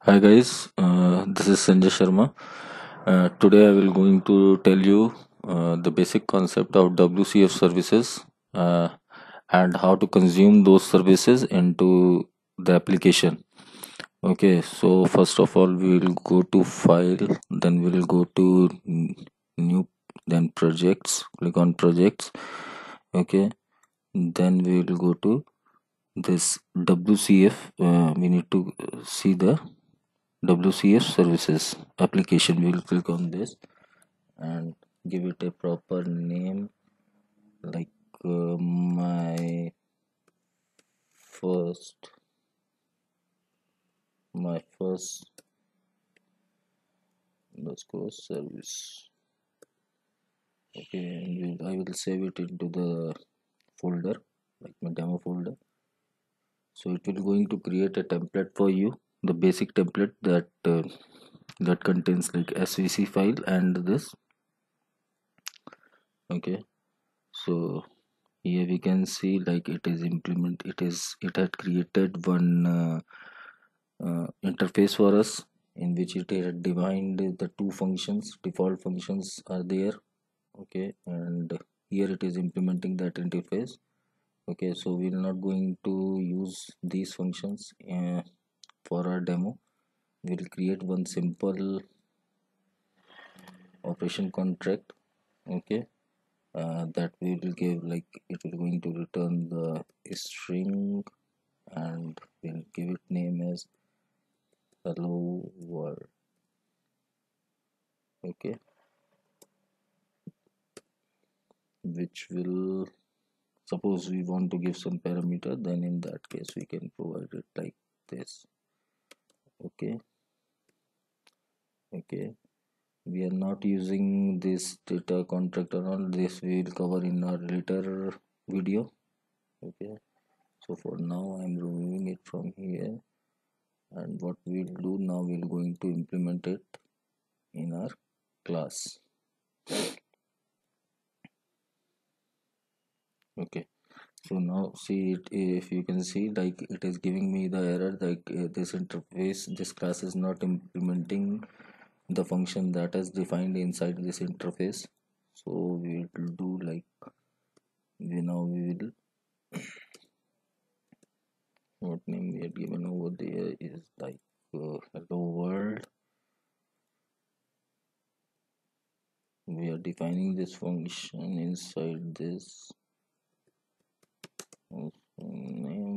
Hi guys, this is Sanjay Sharma. Today I will going to tell you the basic concept of WCF services and how to consume those services into the application. Okay, so first of all we will go to file, then we will go to new, then projects. Click on projects. Okay, then we will go to this WCF. We need to see the WCF services application. We'll click on this and give it a proper name like first my first let's go service. Okay, and I will save it into the folder like my demo folder. So it will going to create a template for you, the basic template that contains like svc file and this. Okay, so here we can see like it had created one interface for us, in which it had defined the two functions, default functions are there. Okay, and here it is implementing that interface. Okay, so we're not going to use these functions for our demo. We'll create one simple operation contract. Okay, that we will give like it will going to return the string, and we'll give it name as hello world. Okay, which will, suppose we want to give some parameter, then in that case we can provide it like this. Okay, okay, we are not using this data contract and all this, we will cover in our later video. Okay, so for now I'm removing it from here, and what we'll do now, we're going to implement it in our class. Okay, so now see it, if you can see like it is giving me the error like this interface, this class is not implementing the function that is defined inside this interface. So we will do like, we will, what name we are given over there is like hello world. We are defining this function inside this name.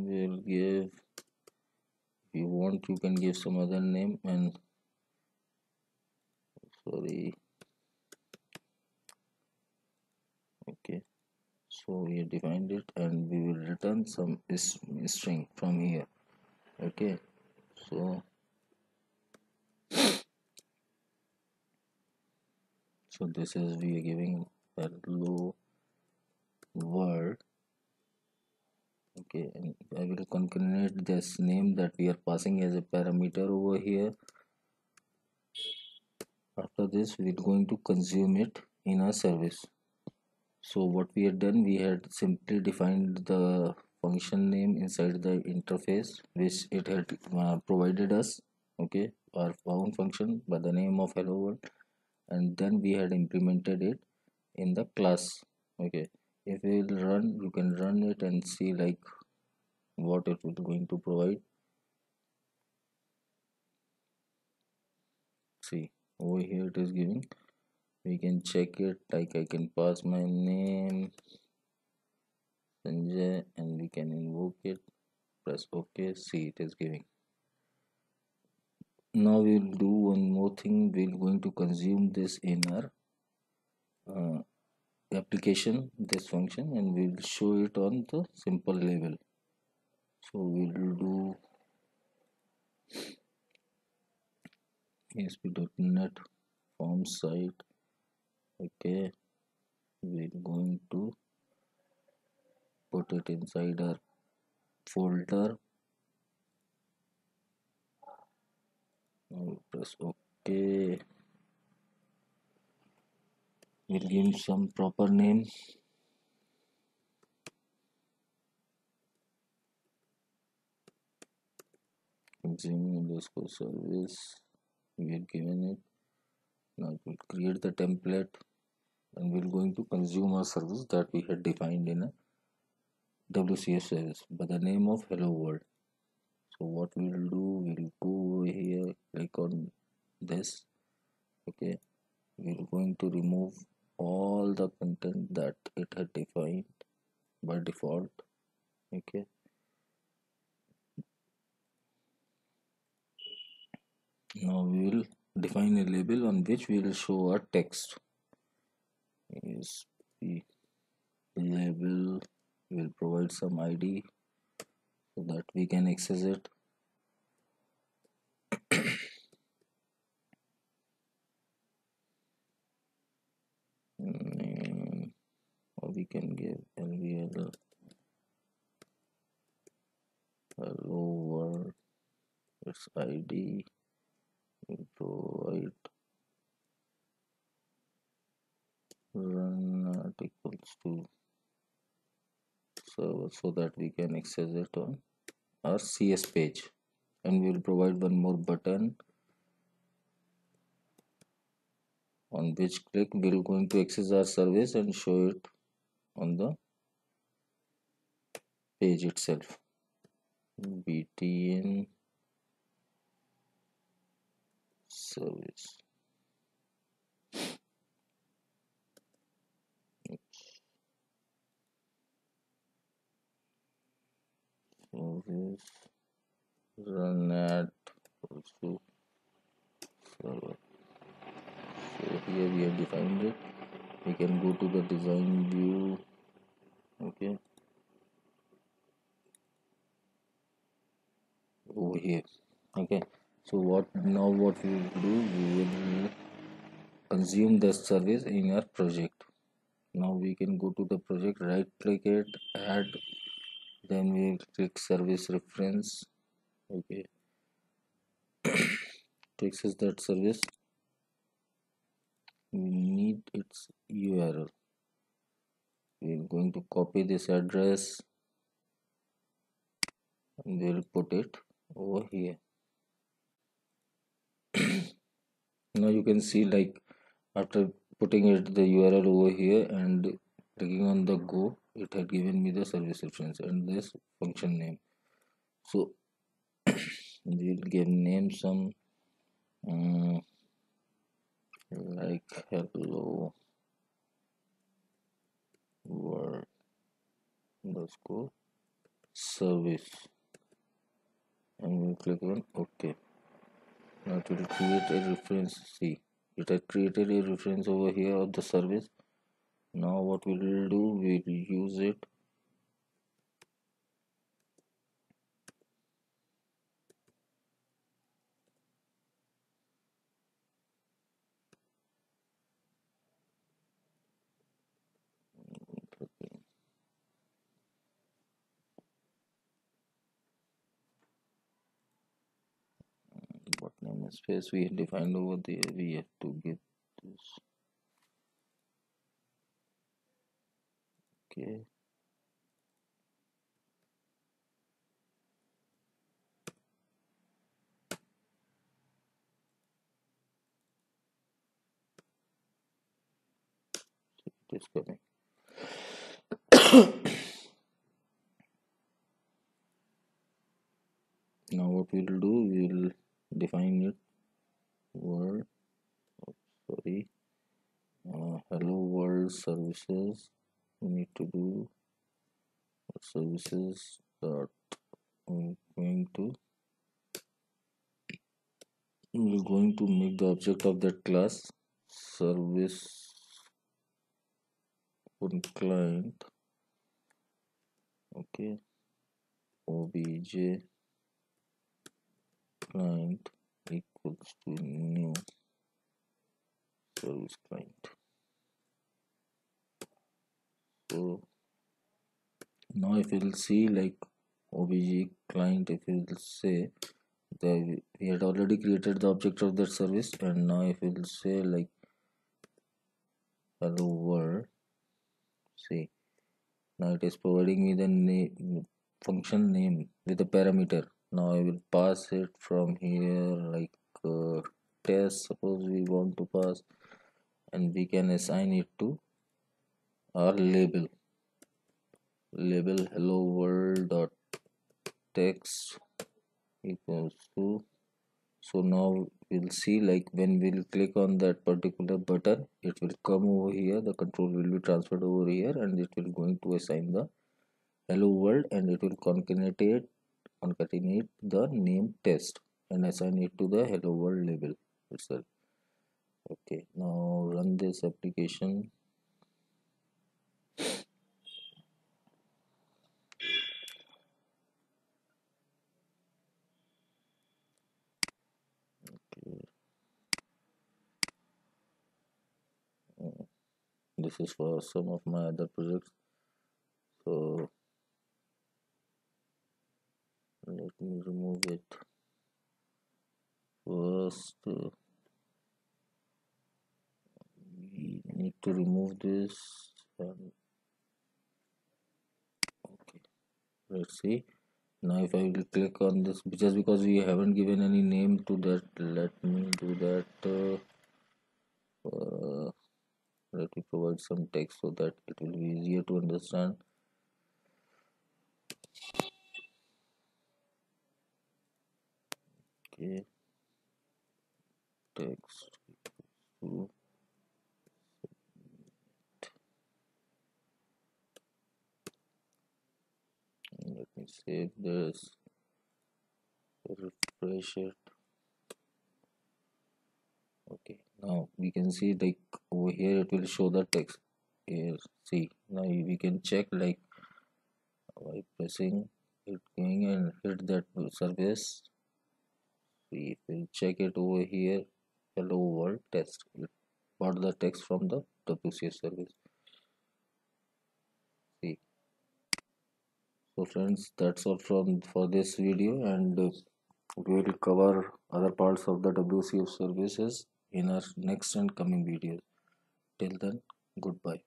We'll give, if you want you can give some other name, and sorry. Okay, so we have defined it and we will return some string from here. Okay, so this is, we are giving hello world. Okay, and I will concatenate this name that we are passing as a parameter over here. After this we are going to consume it in our service. So what we had done, we had simply defined the function name inside the interface which it had provided us. Okay, our found function by the name of hello world, and then we had implemented it in the class. Okay, if we will run, you can run it and see like what it will going to provide. See, over here it is giving, we can check it like I can pass my name Sanjay and we can invoke it, press ok, see it is giving. Now we'll do one more thing, we're going to consume this in our uh, application, this function, and we'll show it on the simple level. So we'll do ASP.NET form site. Okay, we're going to put it inside our folder. Now press ok, we'll give some proper name. consume underscore service. We have given it. Now it will create the template, and we're going to consume our service that we had defined in a WCF service by the name of hello world. So what we'll do, we'll go over here, click on this. Okay, we're going to remove all the content that it had defined by default. Okay, now we will define a label on which we will show our text. Is the label will provide some ID so that we can access it. Or we can give LVL hello world, its ID will provide run equals to server so that we can access it on our CS page, and we will provide one more button on which click we're going to access our service and show it on the page itself. BTN service. Service run at also server. So here we have defined it. We can go to the design view. Okay, over here. Okay, so what we will do, we will consume the service in our project. Now we can go to the project, right click it, add, then we click service reference. Okay, to access that service we need its URL. We're going to copy this address and we'll put it over here. Now you can see, like, after putting it the URL over here and clicking on the go, it had given me the service reference and this function name. So we'll give name some like hello world underscore service, and we'll click on OK. Now it will create a reference. See, it had created a reference over here of the service. Now what we will do, we will use it what name space we have defined over there. We have to give this. Okay, it is coming. Now what we will do, we will define it world, hello world services. We need to do services dot, we're going to make the object of that class service client. Okay, obj client equals to new service client. So now if you'll see, like, obj client, if you'll say that we had already created the object of that service, and now if you'll say like hello world, see, now it is providing me the name, function name with a parameter Now I will pass it from here, like test, suppose we want to pass, and we can assign it to our label hello world dot text equals to. So now we'll see, like when we'll click on that particular button, it will come over here, the control will be transferred over here, and it will going to assign the hello world, and it will concatenate the name test and assign it to the hello world label itself. Okay, now run this application. Okay. This is for some of my other projects, so let me remove it first. We need to remove this, and okay, let's see. Now if I will click on this, just because we haven't given any name to that, let me do that. Let me provide some text so that it will be easier to understand. Okay, text to, let me save this, refresh it. Okay, now we can see, like over here it will show the text here. See, now we can check, like by pressing it, going and hit that service. We will check it over here, hello world test. It got the text from the WCF service. See, so friends, that's all from for this video, and we will cover other parts of the WCF services in our next and coming videos. Till then, goodbye.